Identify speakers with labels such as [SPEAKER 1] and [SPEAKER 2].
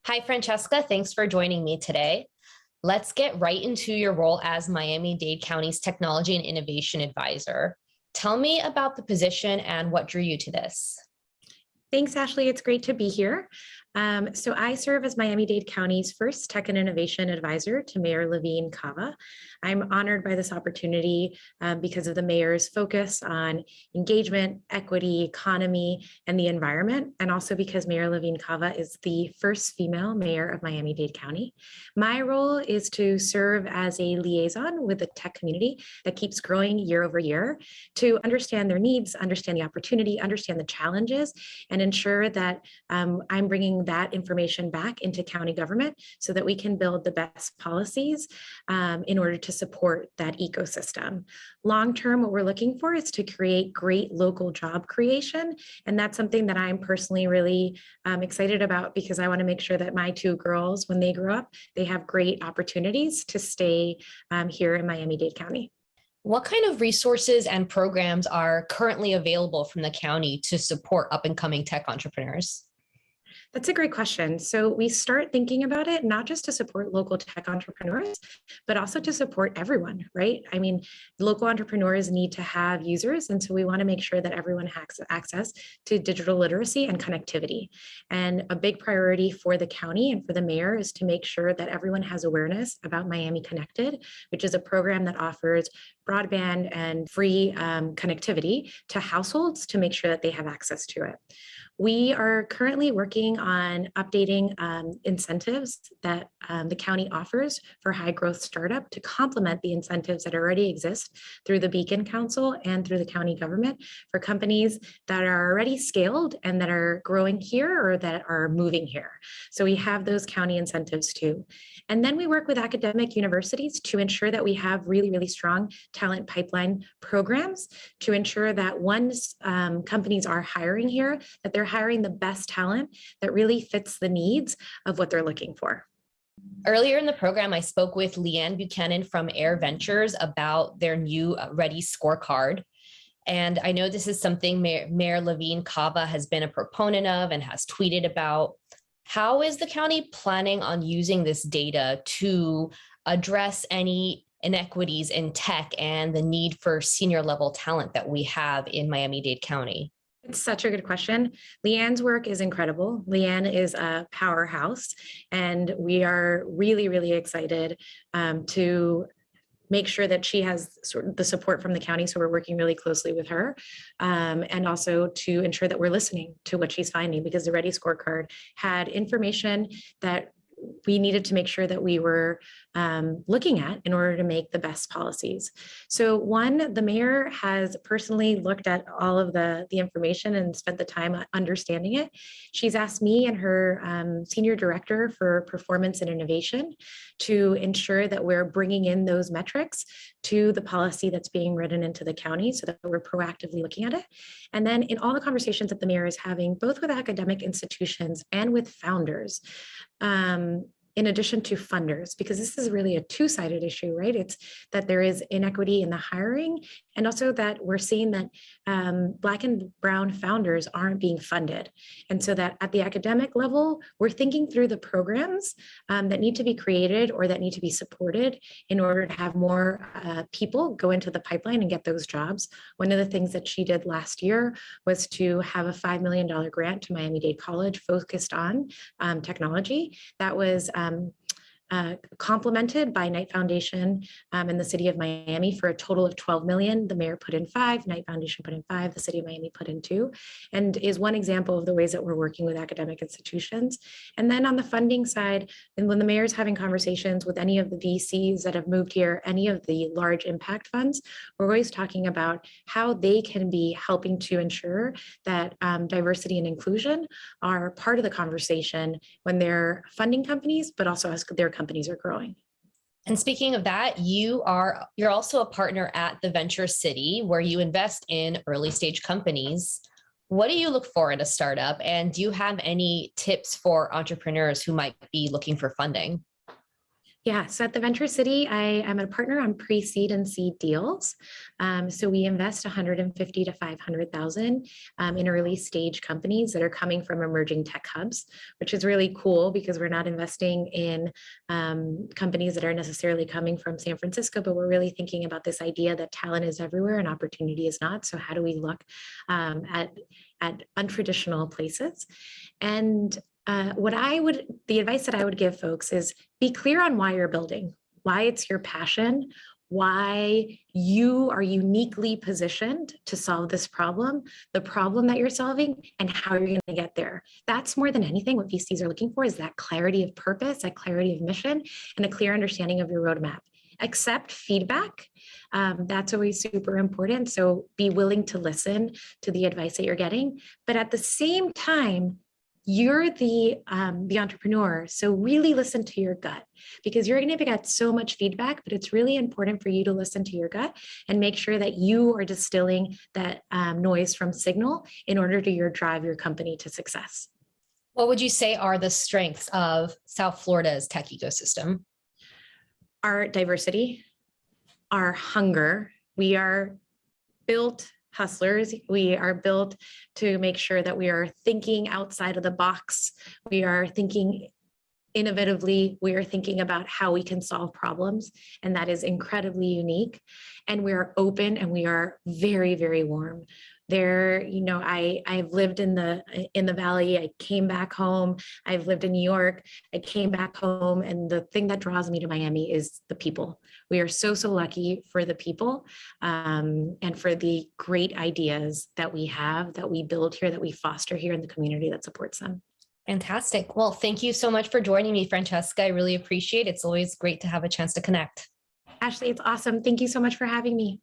[SPEAKER 1] Hi, Francesca. Thanks for joining me today. Let's get right into your role as Miami-Dade County's Technology and Innovation Advisor. Tell me about the position and what drew you to this.
[SPEAKER 2] Thanks, Ashley. It's great to be here. So I serve as Miami-Dade County's first Tech and Innovation Advisor to Mayor Levine Cava. I'm honored by this opportunity because of the mayor's focus on engagement, equity, economy, and the environment, and also because Mayor Levine Cava is the first female mayor of Miami-Dade County. My role is to serve as a liaison with the tech community that keeps growing year over year to understand their needs, understand the opportunity, understand the challenges, and ensure that I'm bringing that information back into county government so that we can build the best policies in order to support that ecosystem. Long term, what we're looking for is to create great local job creation. And that's something that I'm personally really excited about because I want to make sure that my two girls, when they grow up, they have great opportunities to stay here in Miami-Dade County.
[SPEAKER 1] What kind of resources and programs are currently available from the county to support up and coming tech entrepreneurs?
[SPEAKER 2] That's a great question. So we start thinking about it not just to support local tech entrepreneurs, but also to support everyone, right? I mean, local entrepreneurs need to have users. And so we want to make sure that everyone has access to digital literacy and connectivity. And a big priority for the county and for the mayor is to make sure that everyone has awareness about Miami Connected, which is a program that offers broadband and free connectivity to households to make sure that they have access to it. We are currently working on updating incentives that the county offers for high growth startup to complement the incentives that already exist through the Beacon Council and through the county government for companies that are already scaled and that are growing here or that are moving here. So we have those county incentives too. And then we work with academic universities to ensure that we have really, really strong talent pipeline programs to ensure that once companies are hiring here, that they're hiring the best talent that really fits the needs of what they're looking for.
[SPEAKER 1] Earlier in the program, I spoke with Leanne Buchanan from Air Ventures about their new Ready scorecard. And I know this is something Mayor Levine Cava has been a proponent of and has tweeted about. How is the county planning on using this data to address any inequities in tech and the need for senior level talent that we have in Miami-Dade County?
[SPEAKER 2] It's such a good question. Leanne's work is incredible. Leanne is a powerhouse, and we are really, really excited to make sure that she has sort of the support from the county. So we're working really closely with her and also to ensure that we're listening to what she's finding because the Ready scorecard had information that we needed to make sure that we were looking at in order to make the best policies. So one, the mayor has personally looked at all of the information and spent the time understanding it. She's asked me and her senior director for performance and innovation to ensure that we're bringing in those metrics to the policy that's being written into the county so that we're proactively looking at it. And then in all the conversations that the mayor is having, both with academic institutions and with founders, in addition to funders, because this is really a two-sided issue, right? It's that there is inequity in the hiring, and also that we're seeing that Black and Brown founders aren't being funded. And so that at the academic level, we're thinking through the programs that need to be created or that need to be supported in order to have more people go into the pipeline and get those jobs. One of the things that she did last year was to have a $5 million grant to Miami-Dade College focused on technology. That was complemented by Knight Foundation and the city of Miami for a total of 12 million. The mayor put in 5, Knight Foundation put in 5, the city of Miami put in 2, and is one example of the ways that we're working with academic institutions. And then on the funding side, and when the mayor's having conversations with any of the VCs that have moved here, any of the large impact funds, we're always talking about how they can be helping to ensure that diversity and inclusion are part of the conversation when they're funding companies, but also as their companies are growing.
[SPEAKER 1] And speaking of that, you're also a partner at the Venture City, where you invest in early stage companies. What do you look for in a startup? And do you have any tips for entrepreneurs who might be looking for funding?
[SPEAKER 2] Yeah, so at the Venture City, I am a partner on pre-seed and seed deals. So we invest 150 to 500,000 in early stage companies that are coming from emerging tech hubs, which is really cool because we're not investing in companies that are necessarily coming from San Francisco, but we're really thinking about this idea that talent is everywhere and opportunity is not. So how do we look at untraditional places? And the advice that I would give folks is be clear on why you're building, why it's your passion, why you are uniquely positioned to solve this problem, the problem that you're solving, and how you're going to get there. That's more than anything what VCs are looking for is that clarity of purpose, that clarity of mission, and a clear understanding of your roadmap. Accept feedback. That's always super important. So be willing to listen to the advice that you're getting. But at the same time, you're the entrepreneur. So really listen to your gut because you're going to get so much feedback, but it's really important for you to listen to your gut and make sure that you are distilling that noise from signal in order to drive your company to success.
[SPEAKER 1] What would you say are the strengths of South Florida's tech ecosystem?
[SPEAKER 2] Our diversity, our hunger. We are built hustlers. We are built to make sure that we are thinking outside of the box. We are thinking innovatively. We are thinking about how we can solve problems. And that is incredibly unique. And we are open and we are very, very warm. I've lived in the Valley. I came back home. I've lived in New York. I came back home. And the thing that draws me to Miami is the people. We are so, so lucky for the people and for the great ideas that we have, that we build here, that we foster here in the community that supports them.
[SPEAKER 1] Fantastic. Well, thank you so much for joining me, Francesca. I really appreciate it. It's always great to have a chance to connect.
[SPEAKER 2] Ashley, it's awesome. Thank you so much for having me.